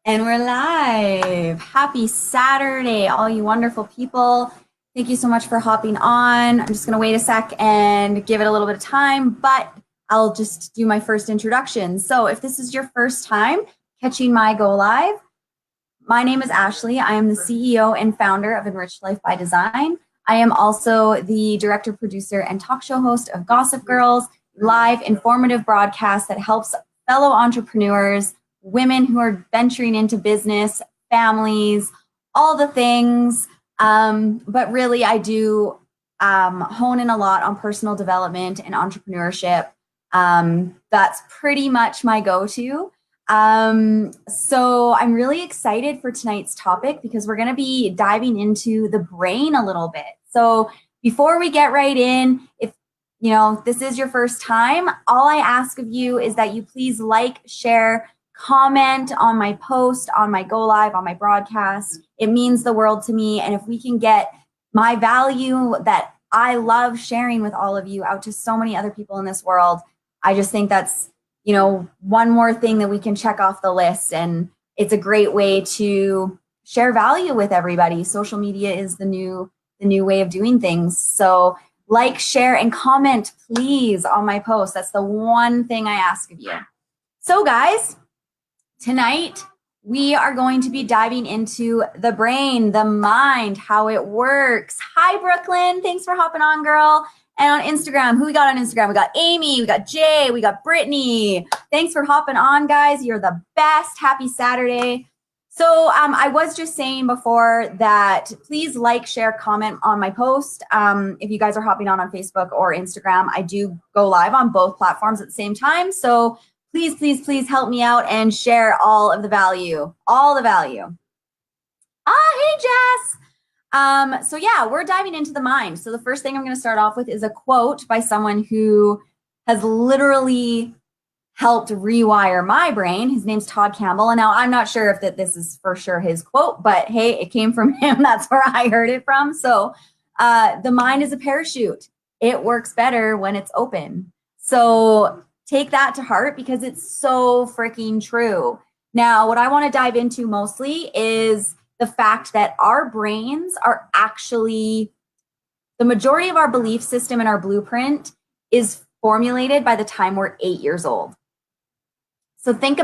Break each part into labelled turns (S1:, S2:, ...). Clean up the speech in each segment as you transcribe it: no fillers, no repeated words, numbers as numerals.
S1: And we're live. Happy Saturday, all you wonderful people. Thank you so much for hopping on. I'm just going to wait a sec and give it a little bit of time, but I'll just do my first introduction. So if this is your first time catching my go live, my name is Ashley. I am the CEO and founder of Enriched Life by Design. I am also the director, producer, and talk show host of Gossip Girls, live informative broadcast that helps fellow entrepreneurs, women who are venturing into business, families, all the things. But really, I do hone in a lot on personal development and entrepreneurship. That's pretty much my go-to. So I'm really excited for tonight's topic because we're going to be diving into the brain a little bit. So before we get right in, if this is your first time, all I ask of you is that you please like, share, comment on my post, on my go live, on my broadcast. It means the world to me. And if we can get my value that I love sharing with all of you out to so many other people in this world, I just think that's, one more thing that we can check off the list. And it's a great way to share value with everybody. Social media is the new way of doing things. So like, share, and comment, please, on my post. That's the one thing I ask of you. So guys, tonight we are going to be diving into the brain, the mind, how it works. Hi, Brooklyn. Thanks for hopping on, girl. And on Instagram, who we got on Instagram? We got Amy, we got Jay, we got Brittany. Thanks for hopping on, guys. You're the best. Happy Saturday. So I was just saying before that please like, share, comment on my post. If you guys are hopping on Facebook or Instagram, I do go live on both platforms at the same time. So please, please, please help me out and share all of the value, all the value. Hey, Jess. So yeah, we're diving into the mind. So the first thing I'm going to start off with is a quote by someone who has literally helped rewire my brain. His name's Todd Campbell. And now I'm not sure if this is for sure his quote, but hey, it came from him. That's where I heard it from. So the mind is a parachute. It works better when it's open. So take that to heart because it's so freaking true. Now, what I want to dive into mostly is the fact that our brains are actually, the majority of our belief system and our blueprint is formulated by the time we're 8 years old. So think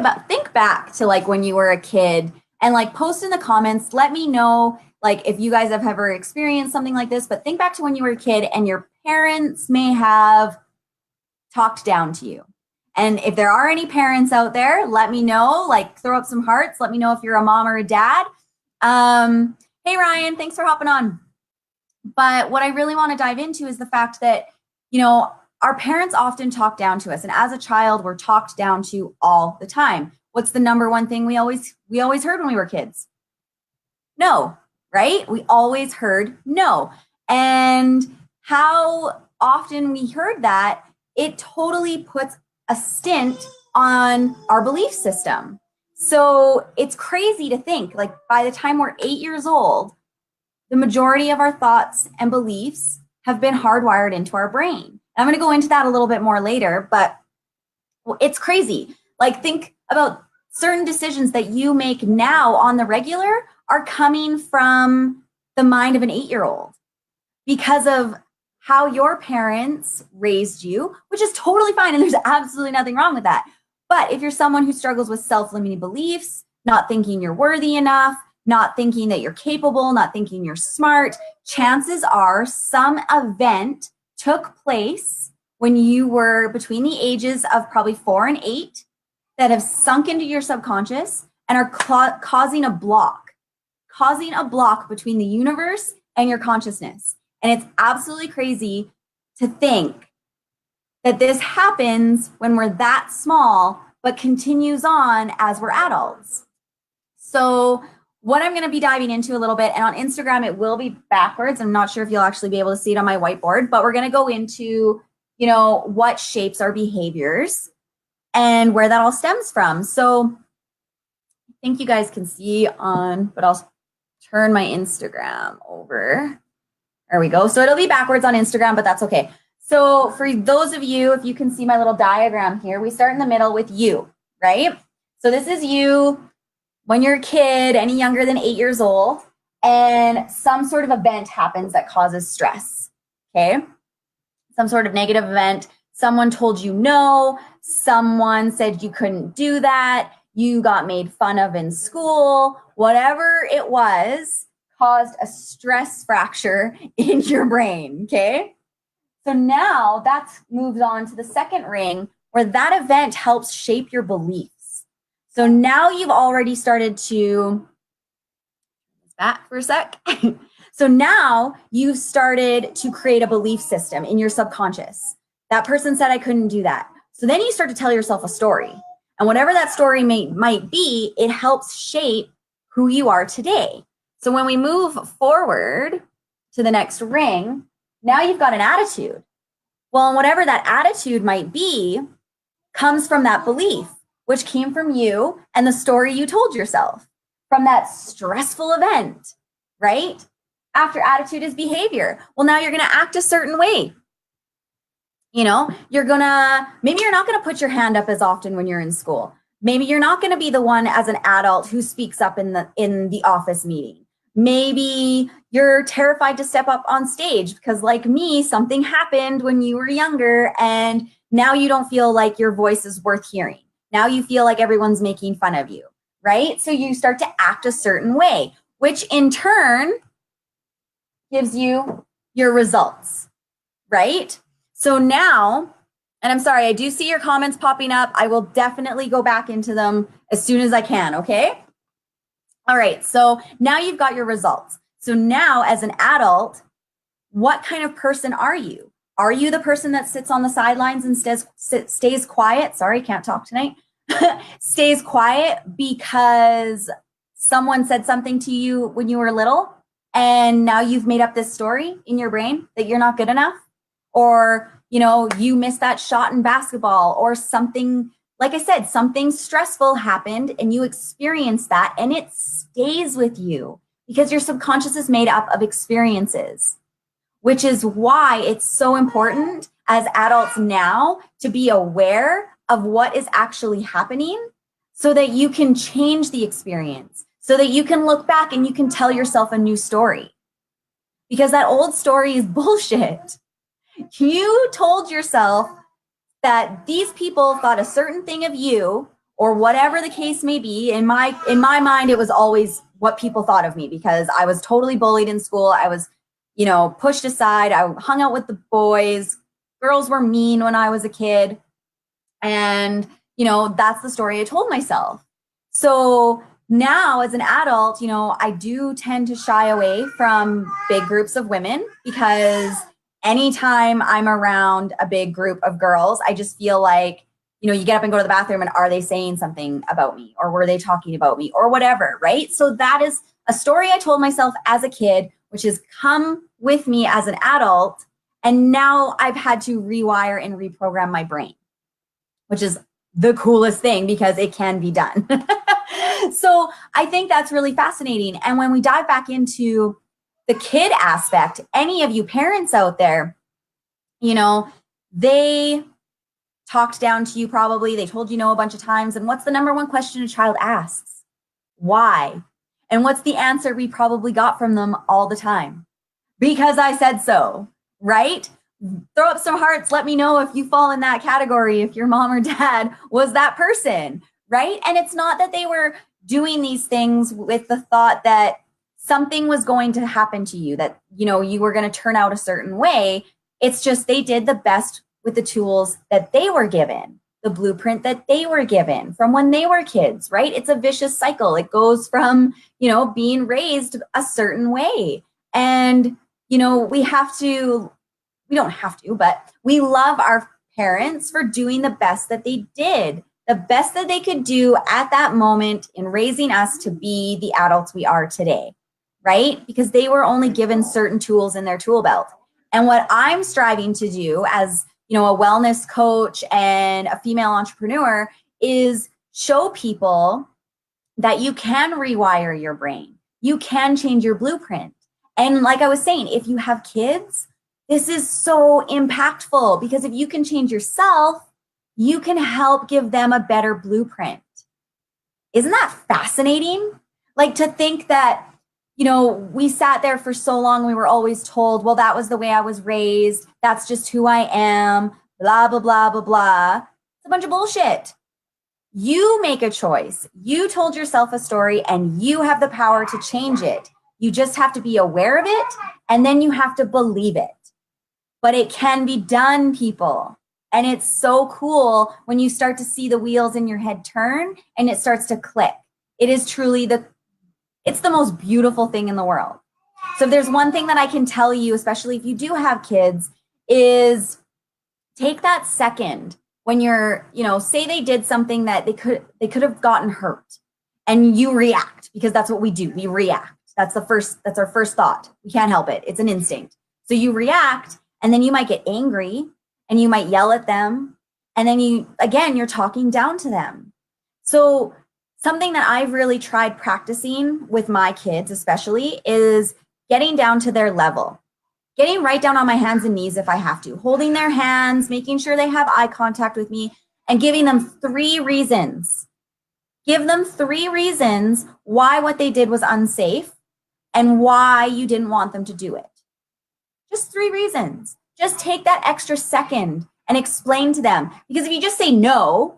S1: back to like when you were a kid and like post in the comments, let me know like if you guys have ever experienced something like this, but think back to when you were a kid and your parents may have talked down to you. And if there are any parents out there, let me know, like throw up some hearts. Let me know if you're a mom or a dad. Hey, Ryan, thanks for hopping on. But what I really want to dive into is the fact that, our parents often talk down to us. And as a child, we're talked down to all the time. What's the number one thing we always heard when we were kids? No, right? We always heard no. And how often we heard that, it totally puts a stint on our belief system. So it's crazy to think like by the time we're 8 years old, the majority of our thoughts and beliefs have been hardwired into our brain. I'm going to go into that a little bit more later, but it's crazy. Like think about certain decisions that you make now on the regular are coming from the mind of an 8-year-old because of how your parents raised you, which is totally fine. And there's absolutely nothing wrong with that. But if you're someone who struggles with self-limiting beliefs, not thinking you're worthy enough, not thinking that you're capable, not thinking you're smart, chances are some event took place when you were between the ages of probably 4 and 8 that have sunk into your subconscious and are causing a block between the universe and your consciousness. And it's absolutely crazy to think that this happens when we're that small, but continues on as we're adults. So what I'm going to be diving into a little bit, and on Instagram, it will be backwards. I'm not sure if you'll actually be able to see it on my whiteboard, but we're going to go into, what shapes our behaviors and where that all stems from. So I think you guys can see but I'll turn my Instagram over. There we go. So it'll be backwards on Instagram, but that's okay. So for those of you, if you can see my little diagram here, we start in the middle with you, right? So this is you when you're a kid, any younger than 8 years old, and some sort of event happens that causes stress, okay? Some sort of negative event. Someone told you no, someone said you couldn't do that, you got made fun of in school, whatever it was, caused a stress fracture in your brain, okay? So now that's moved on to the second ring where that event helps shape your beliefs. So now you've already started to, back for a sec. So now you've started to create a belief system in your subconscious. That person said I couldn't do that. So then you start to tell yourself a story. And whatever that story might be, it helps shape who you are today. So when we move forward to the next ring, now you've got an attitude. Well, and whatever that attitude might be comes from that belief, which came from you and the story you told yourself from that stressful event, right? After attitude is behavior. Well, now you're going to act a certain way. You know, maybe you're not going to put your hand up as often when you're in school. Maybe you're not going to be the one as an adult who speaks up in the office meeting. Maybe you're terrified to step up on stage because, like me, something happened when you were younger and now you don't feel like your voice is worth hearing. Now you feel like everyone's making fun of you, right? So you start to act a certain way, which in turn gives you your results, right? So now, and I'm sorry, I do see your comments popping up. I will definitely go back into them as soon as I can, okay? All right, so now you've got your results. So now as an adult, what kind of person are you? Are you the person that sits on the sidelines and stays quiet? Sorry, can't talk tonight. Stays quiet because someone said something to you when you were little and now you've made up this story in your brain that you're not good enough? Or, you missed that shot in basketball or something, like I said, something stressful happened and you experienced that and it stays with you because your subconscious is made up of experiences, which is why it's so important as adults now to be aware of what is actually happening so that you can change the experience, so that you can look back and you can tell yourself a new story. Because that old story is bullshit. You told yourself that these people thought a certain thing of you or whatever the case may be. In my mind, it was always what people thought of me because I was totally bullied in school. I was, pushed aside. I hung out with the boys. Girls were mean when I was a kid. And, that's the story I told myself. So now as an adult, I do tend to shy away from big groups of women because anytime I'm around a big group of girls, I just feel like, you get up and go to the bathroom and are they saying something about me or were they talking about me or whatever, right? So that is a story I told myself as a kid, which has come with me as an adult. And now I've had to rewire and reprogram my brain, which is the coolest thing because it can be done. So I think that's really fascinating. And when we dive back into the kid aspect, any of you parents out there, they talked down to you probably. They told you no a bunch of times. And what's the number one question a child asks? Why? And what's the answer we probably got from them all the time? Because I said so, right? Throw up some hearts. Let me know if you fall in that category, if your mom or dad was that person, right? And it's not that they were doing these things with the thought that something was going to happen to you, that, you were going to turn out a certain way. It's just they did the best with the tools that they were given, the blueprint that they were given from when they were kids, right? It's a vicious cycle. It goes from, being raised a certain way. And, we don't have to, but we love our parents for doing the best that they did, the best that they could do at that moment in raising us to be the adults we are today, right? Because they were only given certain tools in their tool belt. And what I'm striving to do as, a wellness coach and a female entrepreneur is show people that you can rewire your brain. You can change your blueprint. And like I was saying, if you have kids, this is so impactful because if you can change yourself, you can help give them a better blueprint. Isn't that fascinating? Like to think that, we sat there for so long, we were always told, well, that was the way I was raised. That's just who I am, blah, blah, blah, blah, blah. It's a bunch of bullshit. You make a choice. You told yourself a story and you have the power to change it. You just have to be aware of it and then you have to believe it. But it can be done, people. And it's so cool when you start to see the wheels in your head turn and it starts to click. It is truly it's the most beautiful thing in the world. So if there's one thing that I can tell you, especially if you do have kids, is take that second when you're, say they did something that they could have gotten hurt and you react, because that's what we do. We react. That's our first thought. We can't help it. It's an instinct. So you react and then you might get angry and you might yell at them. And then you're talking down to them. So something that I've really tried practicing with my kids, especially, is getting down to their level, getting right down on my hands and knees if I have to, holding their hands, making sure they have eye contact with me, and giving them 3 reasons. Give them 3 reasons why what they did was unsafe and why you didn't want them to do it. Just 3 reasons. Just take that extra second and explain to them. Because if you just say no,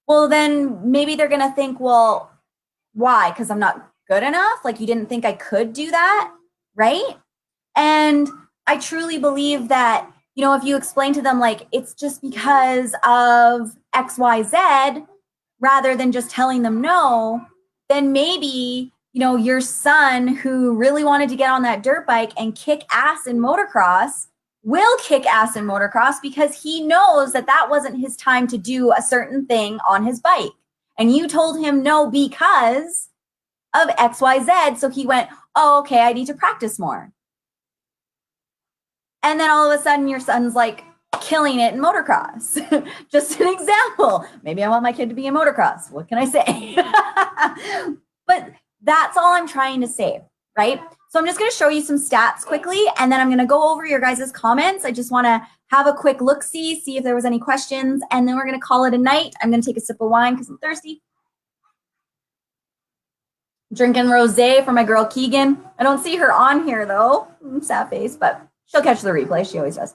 S1: well, then maybe they're going to think, well, why? Because I'm not good enough? Like you didn't think I could do that, right? And I truly believe that, if you explain to them, like, it's just because of X, Y, Z, rather than just telling them no, then maybe, your son who really wanted to get on that dirt bike and kick ass in motocross will kick ass in motocross because he knows that that wasn't his time to do a certain thing on his bike. And you told him no because of X, Y, Z. So he went, oh, okay, I need to practice more. And then all of a sudden your son's like killing it in motocross. Just an example. Maybe I want my kid to be in motocross. What can I say? But that's all I'm trying to say, right? So I'm just going to show you some stats quickly, and then I'm going to go over your guys' comments. I just want to have a quick look-see, see if there was any questions, and then we're going to call it a night. I'm going to take a sip of wine because I'm thirsty. Drinking rosé for my girl Keegan. I don't see her on here, though. Sad face, but she'll catch the replay. She always does.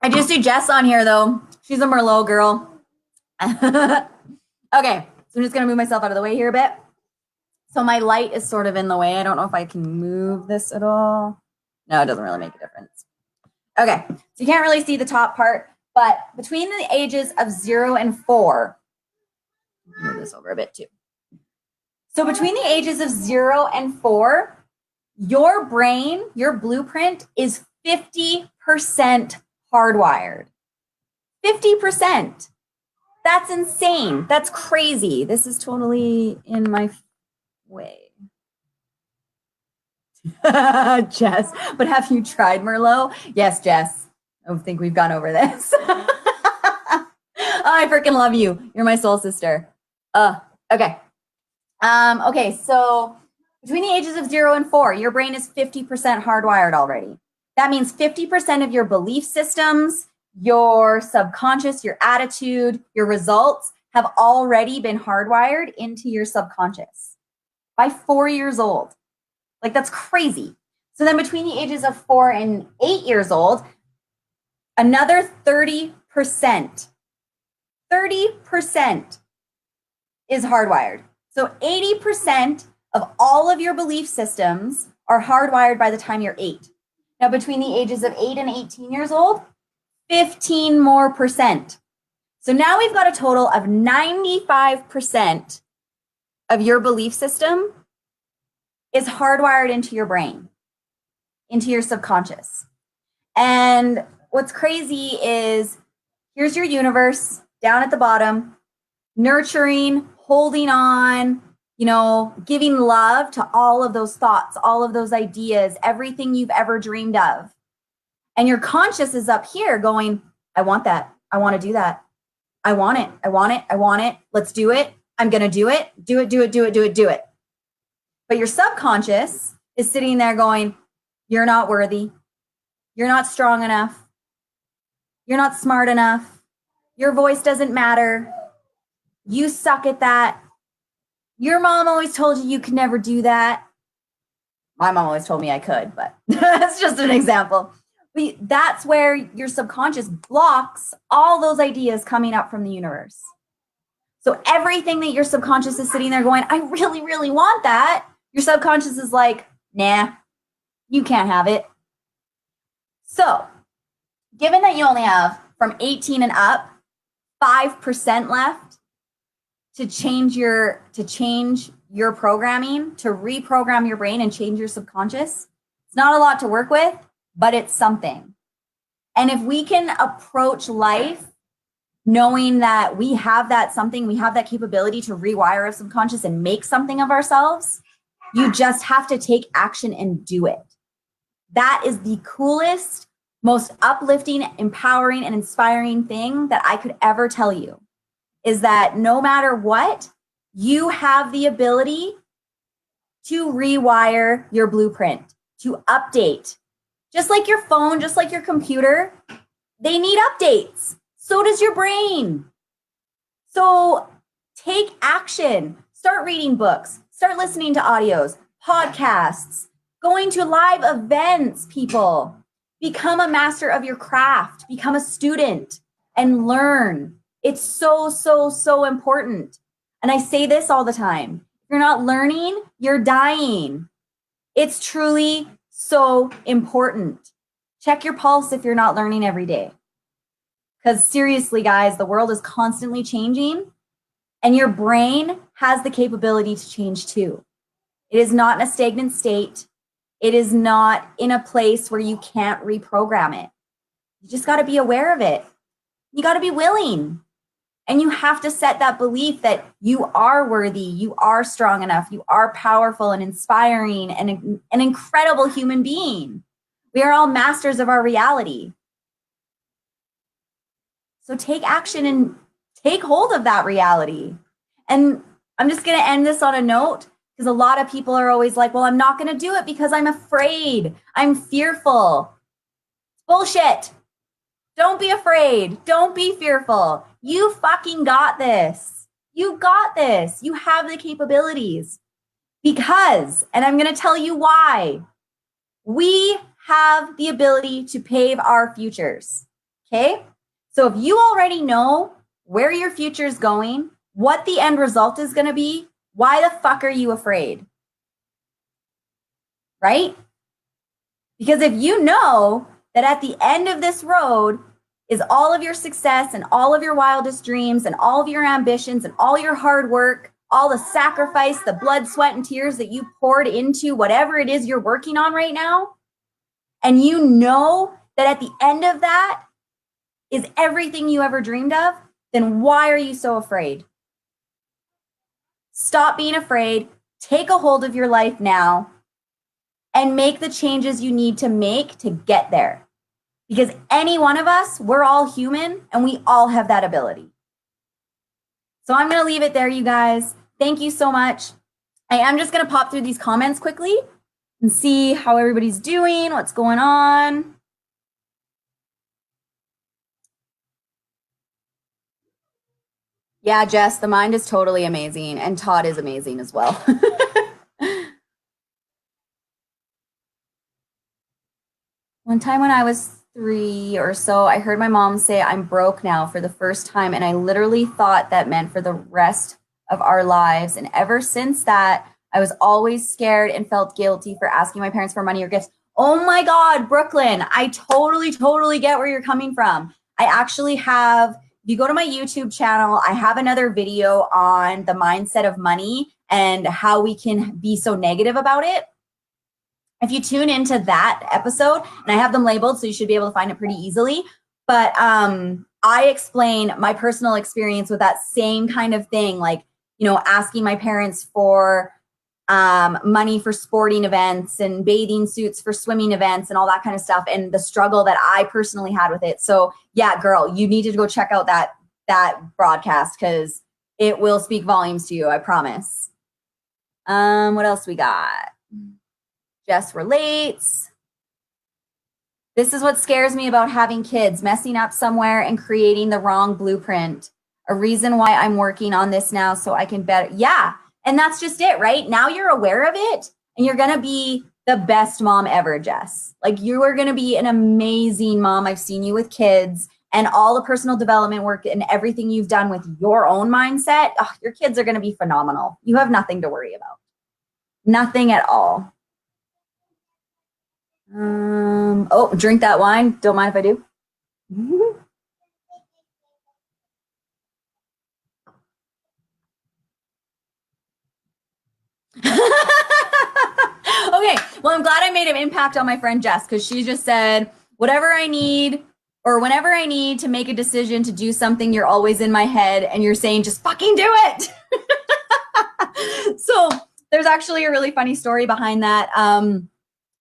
S1: I just see Jess on here, though. She's a Merlot girl. Okay, so I'm just going to move myself out of the way here a bit. So my light is sort of in the way. I don't know if I can move this at all. No, it doesn't really make a difference. Okay, so you can't really see the top part, but between the ages of 0 and 4, move this over a bit too. So between the ages of 0 and 4, your brain, your blueprint is 50% hardwired. 50%. That's insane. That's crazy. This is totally in my way. Jess, but have you tried Merlot? Yes, Jess. I don't think we've gone over this. Oh, I freaking love you. You're my soul sister. Okay. Okay, so between the ages of 0 and 4, your brain is 50% hardwired already. That means 50% of your belief systems, your subconscious, your attitude, your results have already been hardwired into your subconscious by 4 years old. Like, that's crazy. So then between the ages of 4 and 8 years old, another 30% is hardwired. So 80% of all of your belief systems are hardwired by the time you're 8. Now, between the ages of 8 and 18 years old, 15 more percent. So now we've got a total of 95% of your belief system is hardwired into your brain, into your subconscious. And what's crazy is here's your universe down at the bottom, nurturing, holding on, giving love to all of those thoughts, all of those ideas, everything you've ever dreamed of. And your conscious is up here going, I want that. I want to do that. I want it. I want it. I want it. Let's do it. I'm going to do it. Do it, do it, do it, do it, do it. But your subconscious is sitting there going, you're not worthy. You're not strong enough. You're not smart enough. Your voice doesn't matter. You suck at that. Your mom always told you could never do that. My mom always told me I could, but that's just an example. But that's where your subconscious blocks all those ideas coming up from the universe. So everything that your subconscious is sitting there going, I really, really want that. Your subconscious is like, nah, you can't have it. So given that you only have from 18 and up, 5% left to change your programming, to reprogram your brain and change your subconscious. It's not a lot to work with, but it's something. And if we can approach life knowing that we have that something, we have that capability to rewire our subconscious and make something of ourselves, you just have to take action and do it. That is the coolest, most uplifting, empowering, and inspiring thing that I could ever tell you, is that no matter what, you have the ability to rewire your blueprint, to update. Just like your phone, just like your computer, they need updates. So does your brain. So take action. Start reading books. Start listening to audios, podcasts, going to live events, people. Become a master of your craft. Become a student and learn. It's so, so, so important. And I say this all the time. If you're not learning, you're dying. It's truly so important. Check your pulse if you're not learning every day. Because seriously, guys, the world is constantly changing and your brain has the capability to change too. It is not in a stagnant state. It is not in a place where you can't reprogram it. You just got to be aware of it. You got to be willing. And you have to set that belief that you are worthy, you are strong enough, you are powerful and inspiring and an incredible human being. We are all masters of our reality. So take action and take hold of that reality. And I'm just going to end this on a note, because a lot of people are always like, well, I'm not going to do it because I'm afraid. I'm fearful. Bullshit. Don't be afraid. Don't be fearful. You fucking got this. You got this. You have the capabilities. Because, and I'm going to tell you why, we have the ability to pave our futures. Okay? So if you already know where your future is going, what the end result is going to be, why the fuck are you afraid? Right? Because if you know that at the end of this road is all of your success and all of your wildest dreams and all of your ambitions and all your hard work, all the sacrifice, the blood, sweat, and tears that you poured into whatever it is you're working on right now, and you know that at the end of that is everything you ever dreamed of, then why are you so afraid? Stop being afraid. Take a hold of your life now and make the changes you need to make to get there. Because any one of us, we're all human and we all have that ability. So I'm going to leave it there, you guys. Thank you so much. I am just going to pop through these comments quickly and see how everybody's doing, what's going on. Yeah, Jess, the mind is totally amazing. And Todd is amazing as well. One time when I was 3 or so, I heard my mom say, I'm broke now for the first time. And I literally thought that meant for the rest of our lives. And ever since that, I was always scared and felt guilty for asking my parents for money or gifts. Oh my God, Brooklyn, I totally, totally get where you're coming from. I actually have, if you go to my YouTube channel, I have another video on the mindset of money and how we can be so negative about it. If you tune into that episode, and I have them labeled, so you should be able to find it pretty easily. But I explain my personal experience with that same kind of thing, like, you know, asking my parents for money for sporting events and bathing suits for swimming events and all that kind of stuff, and the struggle that I personally had with it. So yeah, girl, you need to go check out that broadcast because it will speak volumes to you, I promise. What else we got? Jess relates. This is what scares me about having kids, messing up somewhere and creating the wrong blueprint. a reason why I'm working on this now so I can better. Yeah. And that's just it, right? Now you're aware of it and you're going to be the best mom ever, Jess. Like you are going to be an amazing mom. I've seen you with kids and all the personal development work and everything you've done with your own mindset. Oh, your kids are going to be phenomenal. You have nothing to worry about. Nothing at all. Oh, drink that wine. Don't mind if I do. Okay, well, I'm glad I made an impact on my friend Jess because she just said, whatever I need or whenever I need to make a decision to do something, you're always in my head and you're saying, just fucking do it. So there's actually a really funny story behind that.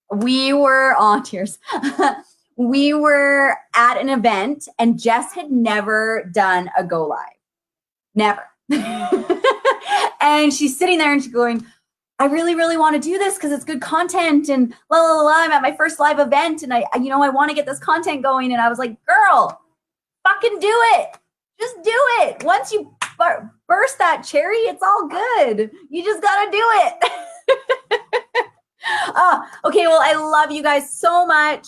S1: We were on tears. We were at an event and Jess had never done a go live. Never. And she's sitting there and she's going, I really, really want to do this because it's good content and la la la. I'm at my first live event and I want to get this content going. And I was like, girl, fucking do it. Just do it. Once you burst that cherry, it's all good. You just got to do it. Okay, well, I love you guys so much.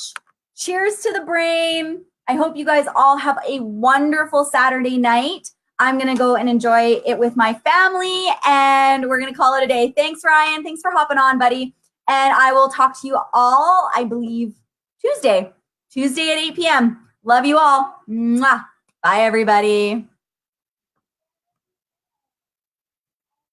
S1: Cheers to the brain. I hope you guys all have a wonderful Saturday night. I'm going to go and enjoy it with my family, and we're going to call it a day. Thanks, Ryan. Thanks for hopping on, buddy. And I will talk to you all, I believe, Tuesday at 8 p.m. Love you all. Mwah. Bye, everybody.